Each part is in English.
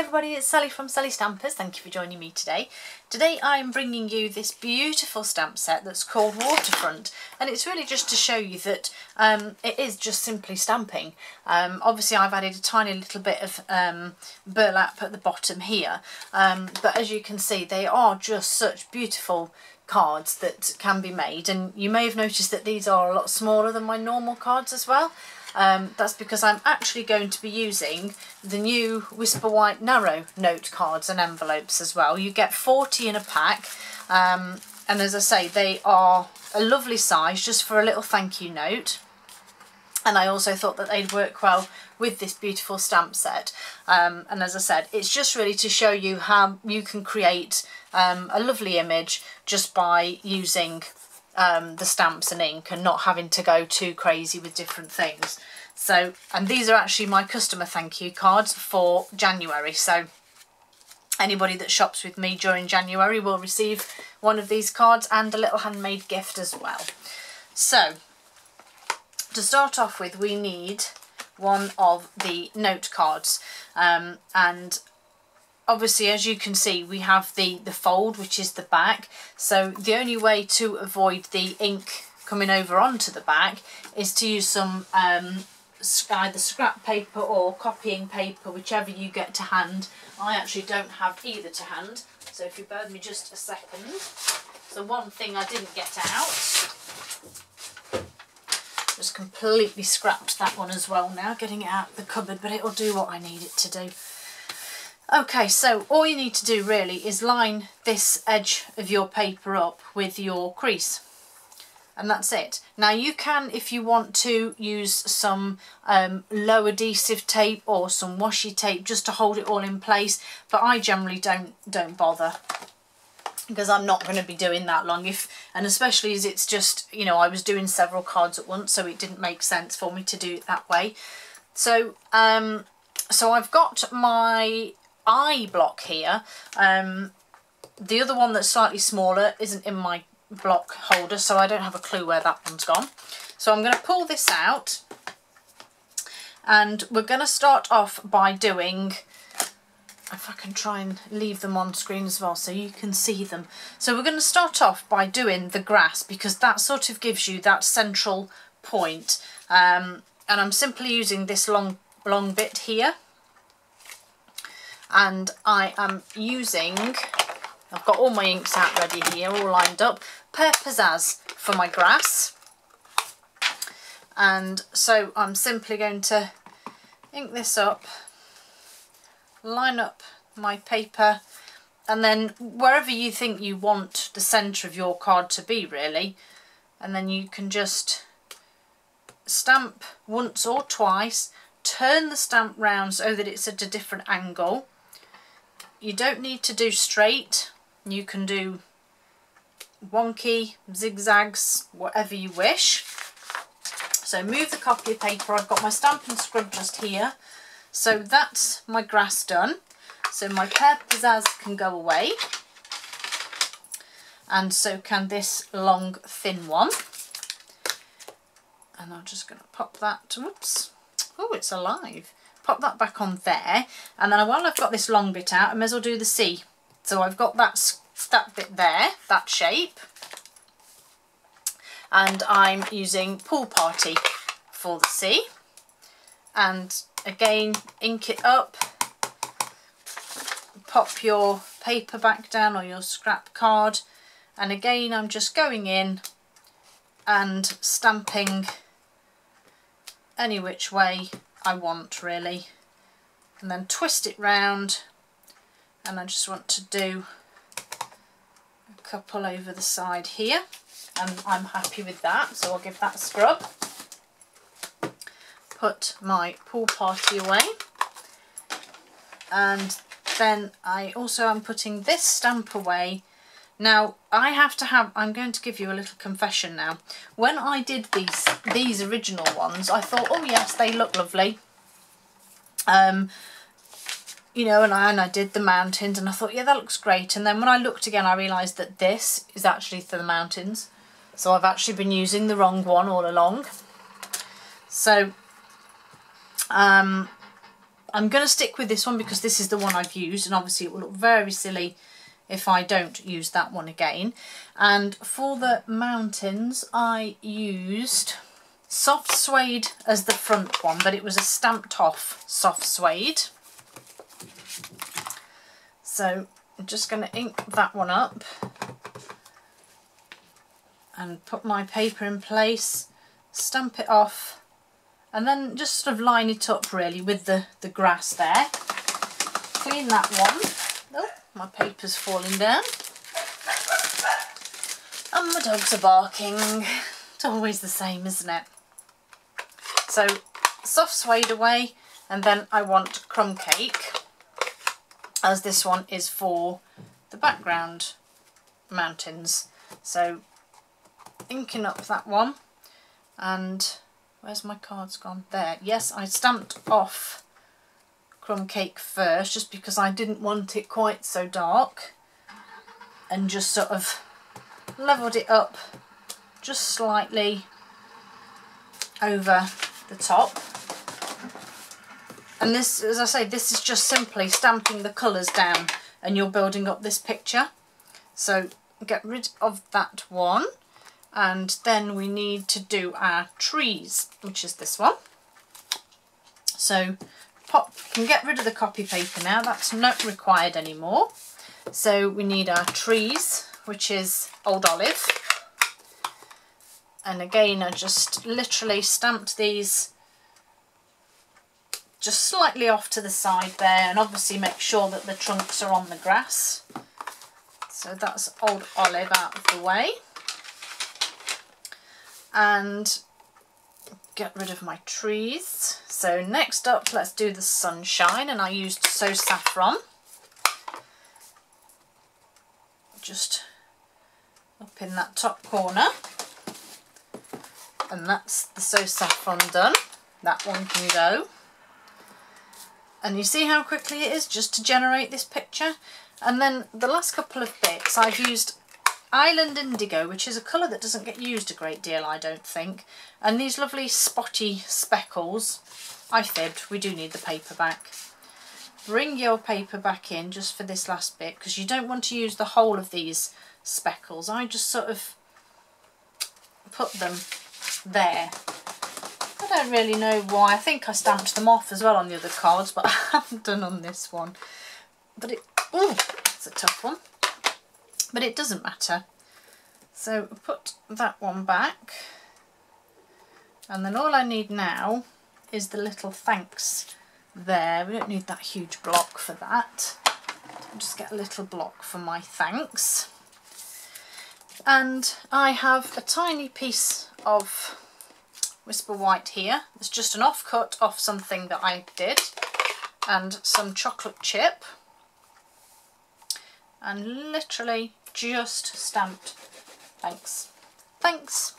everybody, it's Sally from Sally Stampers. Thank you for joining me today. Today I am bringing you this beautiful stamp set that's called Waterfront, and it's really just to show you that it is just simply stamping. Obviously I've added a tiny little bit of burlap at the bottom here, but as you can see they are just such beautiful cards that can be made, and you may have noticed that these are a lot smaller than my normal cards as well. That's because I'm actually going to be using the new Whisper White narrow note cards and envelopes as well. You get 40 in a pack, and as I say, they are a lovely size just for a little thank you note. And I also thought that they'd work well with this beautiful stamp set. And as I said, it's just really to show you how you can create a lovely image just by using the stamps and ink and not having to go too crazy with different things. So, and these are actually my customer thank you cards for January, so anybody that shops with me during January will receive one of these cards and a little handmade gift as well. So to start off with, we need one of the note cards, and obviously, as you can see, we have the fold, which is the back. So the only way to avoid the ink coming over onto the back is to use some either scrap paper or copying paper, whichever you get to hand. I actually don't have either to hand, so if you bear with me just a second. So one thing I didn't get out, just completely scrapped that one as well now, getting it out of the cupboard, but it'll do what I need it to do. Okay, so all you need to do really is line this edge of your paper up with your crease, and that's it. Now you can, if you want to, use some low adhesive tape or some washi tape just to hold it all in place, but I generally don't bother, because I'm not going to be doing that long, and especially as it's just, you know, I was doing several cards at once, so it didn't make sense for me to do it that way. So so I've got my eye block here. The other one that's slightly smaller isn't in my block holder, so I don't have a clue where that one's gone. So I'm going to pull this out, and we're going to start off by doing, if I can try and leave them on screen as well so you can see them. So we're going to start off by doing the grass, because that sort of gives you that central point, and I'm simply using this long bit here. And I am using, I've got all my inks out ready here, all lined up, Pear Pizzazz for my grass. And so I'm simply going to ink this up, line up my paper, and then wherever you think you want the centre of your card to be really, and then you can just stamp once or twice, turn the stamp round so that it's at a different angle. You don't need to do straight, you can do wonky, zigzags, whatever you wish. So move the copy of paper, I've got my Stampin' Scrub just here. So that's my grass done. So my Pear Pizzazz can go away. And so can this long, thin one. And I'm just going to pop that, whoops, oh, it's alive. Pop that back on there, and then while I've got this long bit out, I may as well do the C. So I've got that bit there, that shape, and I'm using Pool Party for the C. And again, ink it up, pop your paper back down or your scrap card, and again I'm just going in and stamping any which way I want really, and then twist it round, and I just want to do a couple over the side here, and I'm happy with that, so I'll give that a scrub. Put my Pool Party away, and then I also am putting this stamp away. Now I have to have, I'm going to give you a little confession now. When I did these original ones, I thought, oh yes, they look lovely. You know, and I did the mountains, and I thought, yeah, that looks great. And then when I looked again, I realised that this is actually for the mountains. So I've actually been using the wrong one all along. So I'm going to stick with this one because this is the one I've used, and obviously it will look very silly if I don't use that one again. And for the mountains I used soft suede as the front one, but it was a stamped off soft suede. So I'm just going to ink that one up and put my paper in place, stamp it off, and then just sort of line it up really with the grass there. Clean that one. Oh, my paper's falling down. And my dogs are barking. It's always the same, isn't it? So soft suede away, and then I want crumb cake, as this one is for the background mountains. So inking up that one, and where's my cards gone? There. Yes, I stamped off crumb cake first just because I didn't want it quite so dark, and just sort of levelled it up just slightly over the top. And this, as I say, this is just simply stamping the colours down and you're building up this picture. So get rid of that one, and then we need to do our trees, which is this one. So can get rid of the copy paper now, that's not required anymore. So we need our trees, which is Old Olive. And again, I just literally stamped these just slightly off to the side there, and obviously make sure that the trunks are on the grass. So that's Old Olive out of the way. And get rid of my trees. So next up, let's do the sunshine, and I used So Saffron. Just up in that top corner. And that's the So Saffron done. That one can go. And you see how quickly it is just to generate this picture. And then the last couple of bits I've used Island Indigo, which is a colour that doesn't get used a great deal, I don't think. And these lovely spotty speckles. I fibbed, we do need the paper back. Bring your paper back in just for this last bit, because you don't want to use the whole of these speckles. I just sort of put them there. I don't really know why. I think I stamped them off as well on the other cards, but I haven't done on this one. But ooh, it's a tough one. But it doesn't matter. So put that one back. And then all I need now is the little thanks there. We don't need that huge block for that. I'll just get a little block for my thanks. And I have a tiny piece of Whisper White here. It's just an offcut off something that I did, and some chocolate chip, and literally just stamped thanks. Thanks.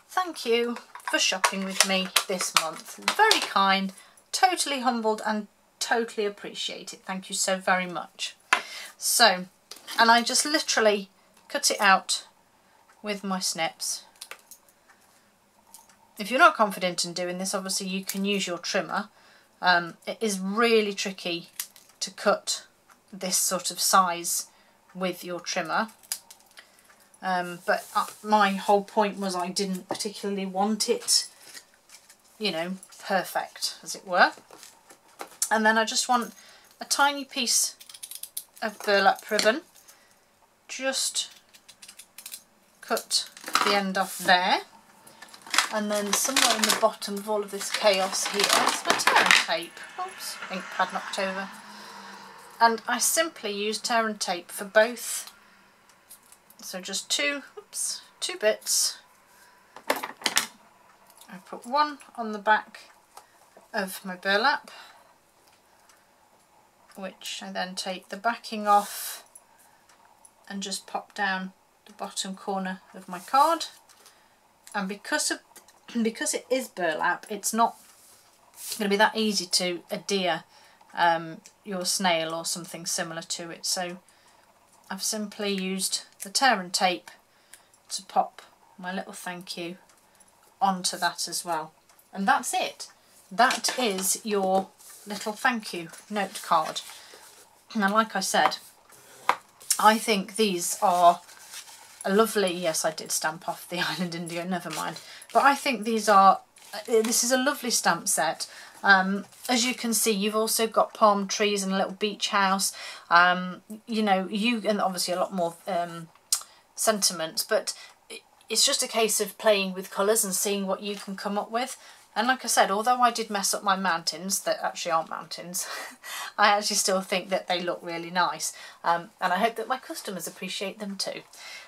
Thank you for shopping with me this month. Very kind, totally humbled and totally appreciate it. Thank you so very much. So, and I just literally cut it out with my snips. If you're not confident in doing this, obviously you can use your trimmer. It is really tricky to cut this sort of size with your trimmer. But my whole point was I didn't particularly want it, you know, perfect, as it were. And then I just want a tiny piece of burlap ribbon. Just cut the end off there. And then somewhere in the bottom of all of this chaos here is my tear and tape. Oops, ink pad knocked over. And I simply use tear and tape for both. So just two bits. I put one on the back of my burlap, which I then take the backing off and just pop down the bottom corner of my card. And because it is burlap, it's not going to be that easy to adhere your snail or something similar to it. So I've simply used the tear and tape to pop my little thank you onto that as well. And that's it. That is your little thank you note card. And like I said, I think these are a lovely, yes I did stamp off the island indigo, never mind. But I think this is a lovely stamp set. As you can see, you've also got palm trees and a little beach house. You know, and obviously a lot more sentiment, but it's just a case of playing with colours and seeing what you can come up with. And like I said, although I did mess up my mountains, that actually aren't mountains, I actually still think that they look really nice. And I hope that my customers appreciate them too.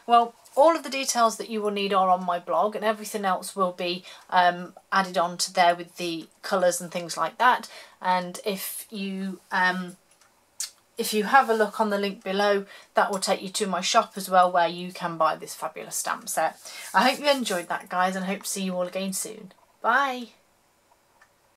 Well, all of the details that you will need are on my blog, and everything else will be added on to there with the colours and things like that. And if you have a look on the link below, that will take you to my shop as well, where you can buy this fabulous stamp set. I hope you enjoyed that, guys, and I hope to see you all again soon. Bye!